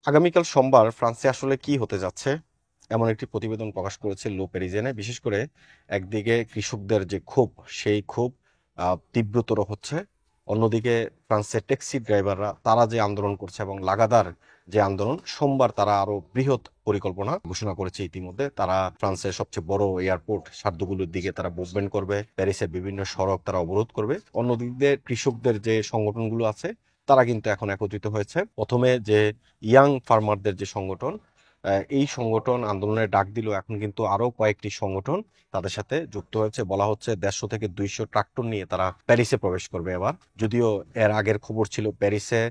আগামীকাল সোমবার ফ্রান্সে আসলে কি হতে যাচ্ছে এমন একটি প্রতিবেদন প্রকাশ করেছে লো প্যারিজেনে। বিশেষ করে একদিকে কৃষকদের যে ক্ষোভ, সেই ক্ষোভ তীব্রতর হচ্ছে। অন্যদিকে ফ্রান্সের ট্যাক্সি ড্রাইভাররা তারা যে আন্দোলন করছে এবং লাগাতার যে আন্দোলন, সোমবার তারা আরো বৃহৎ পরিকল্পনা ঘোষণা করেছে। ইতিমধ্যে তারা ফ্রান্সের সবচেয়ে বড় এয়ারপোর্ট শার্দগুলোর দিকে তারা মুভমেন্ট করবে, প্যারিসের বিভিন্ন সড়ক তারা অবরোধ করবে। অন্যদিকে কৃষকদের যে সংগঠনগুলো আছে তারা কিন্তু এখন একত্রিত হয়েছে। প্রথমে যে ইয়াং ফার্মারদের যে সংগঠন, এই সংগঠন আন্দোলনের ডাক দিল। এখন কিন্তু আরো কয়েকটি সংগঠন তাদের সাথে যুক্ত হয়েছে। বলা হচ্ছে 150 থেকে 200 ট্রাক্টর নিয়ে তারা প্যারিসে প্রবেশ করবে এবার। যদিও এর আগের খবর ছিল প্যারিসে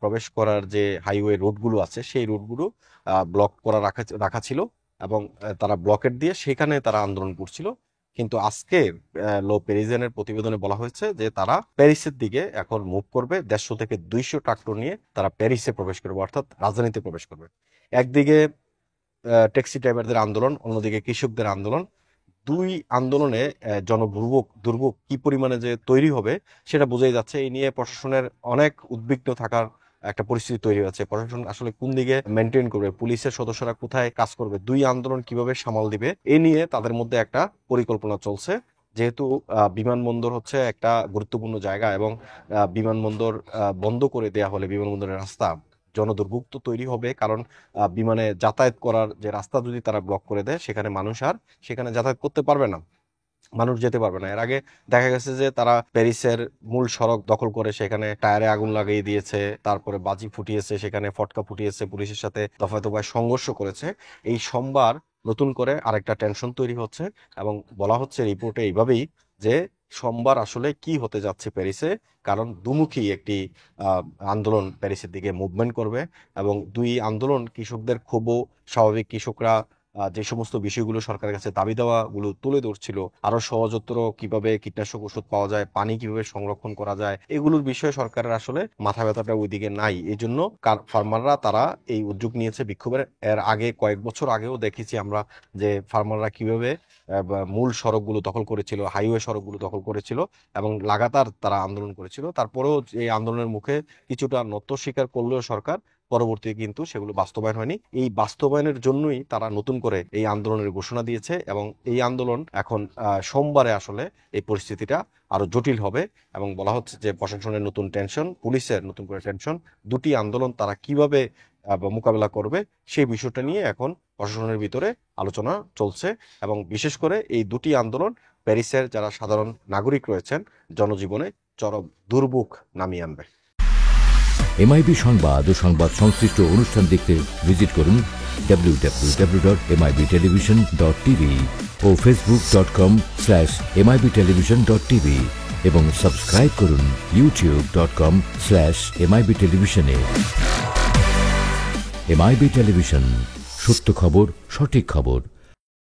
প্রবেশ করার যে হাইওয়ে রুটগুলো আছে সেই রুটগুলো ব্লক করা রাখা ছিল এবং তারা ব্লকেট দিয়ে সেখানে তারা আন্দোলন করছিল। কিন্তু আজকে লো প্যারিজেনের প্রতিবেদনে বলা হয়েছে যে তারা প্যারিসের দিকে এখন মুভ করবে। 150 থেকে 200 ট্রাক্টর নিয়ে তারা প্যারিসে প্রবেশ করবে, অর্থাৎ রাজধানীতে প্রবেশ করবে। একদিকে ট্যাক্সি ড্রাইভারদের আন্দোলন, অন্যদিকে কৃষকদের আন্দোলন। দুই আন্দোলনে জনদুর্ভোগ দুর্ভোগ কি পরিমাণে যে তৈরি হবে সেটা বোঝাই যাচ্ছে। এই নিয়ে প্রশাসনের অনেক উদ্বিগ্ন থাকার একটা পরিস্থিতি তৈরি হচ্ছে। প্রশাসন আসলে কোন দিকে মেনটেন করবে, পুলিশের সদস্যরা কোথায় কাজ করবে, দুই আন্দোলন কিভাবে সামাল দিবে, এ নিয়ে তাদের মধ্যে একটা পরিকল্পনা চলছে। যেহেতু বিমানবন্দর হচ্ছে একটা গুরুত্বপূর্ণ জায়গা এবং বিমানবন্দর বন্ধ করে দেয়া হলে বিমানবন্দরের রাস্তা জনদুর্ভোগ তো তৈরি হবে। কারণ বিমানে যাতায়াত করার যে রাস্তা যদি তারা ব্লক করে দেয়, সেখানে মানুষ আর সেখানে যাতায়াত করতে পারবে না, মানুষ যেতে পারবে না। এর আগে দেখা গেছে যে তারা প্যারিসের মূল সড়ক দখল করে সেখানে টায়ারে আগুন লাগিয়ে দিয়েছে, তারপরে বাজি ফুটিয়েছে, সেখানে ফটকা ফুটিয়েছে, পুলিশের সাথে দফায় দফায় সংঘর্ষ করেছে। এই সোমবার নতুন করে আরেকটা টেনশন তৈরি হচ্ছে এবং বলা হচ্ছে রিপোর্টে এইভাবেই যে সোমবার আসলে কি হতে যাচ্ছে প্যারিসে। কারণ দুমুখী একটি আন্দোলন প্যারিসের দিকে মুভমেন্ট করবে এবং দুই আন্দোলন কৃষকদের ক্ষোভও স্বাভাবিক। কৃষকরা যে সমস্ত বিষয়গুলো সরকারের কাছে দাবি দেওয়াগুলো তুলে ধরছিল, আরো সহজতর কিভাবে কীটনাশক ওষুধ পাওয়া যায়, পানি কিভাবে সংরক্ষণ করা যায়, এগুলোর বিষয়ে সরকারের আসলে মাথা ব্যথাটা ওইদিকে নাই। এই জন্য ফার্মাররা তারা এই উদ্যোগ নিয়েছে বিক্ষোভের। এর আগে কয়েক বছর আগেও দেখেছি আমরা যে ফার্মাররা কিভাবে মূল সড়কগুলো দখল করেছিল, হাইওয়ে সড়কগুলো দখল করেছিল এবং লাগাতার তারা আন্দোলন করেছিল। তারপরেও এই আন্দোলনের মুখে কিছুটা নত স্বীকার করলেও সরকার, পরবর্তীতে কিন্তু সেগুলো বাস্তবায়ন হয়নি। এই বাস্তবায়নের জন্যই তারা নতুন করে এই আন্দোলনের ঘোষণা দিয়েছে এবং এই আন্দোলন এখন সোমবারে আসলে এই পরিস্থিতিটা আরো জটিল হবে এবং বলা হচ্ছে যে প্রশাসনের নতুন টেনশন, পুলিশের নতুন করে টেনশন, দুটি আন্দোলন তারা কিভাবে মোকাবেলা করবে সেই বিষয়টা নিয়ে এখন প্রশাসনের ভিতরে আলোচনা চলছে। এবং বিশেষ করে এই দুটি আন্দোলন প্যারিসের যারা সাধারণ নাগরিক রয়েছেন জনজীবনে চরম দুর্ভোগ নামিয়ে আনবে। এমআইবি সংবাদ ও সংবাদ সংশ্লিষ্ট অনুষ্ঠান দেখতে ভিজিট করুন www.mibtelevision.tv ও facebook.com/mibtelevision.tv এবং সাবস্ক্রাইব করুন youtube.com/mibtelevision এ। এমআইবি টেলিভিশন, সত্য খবর, সঠিক খবর।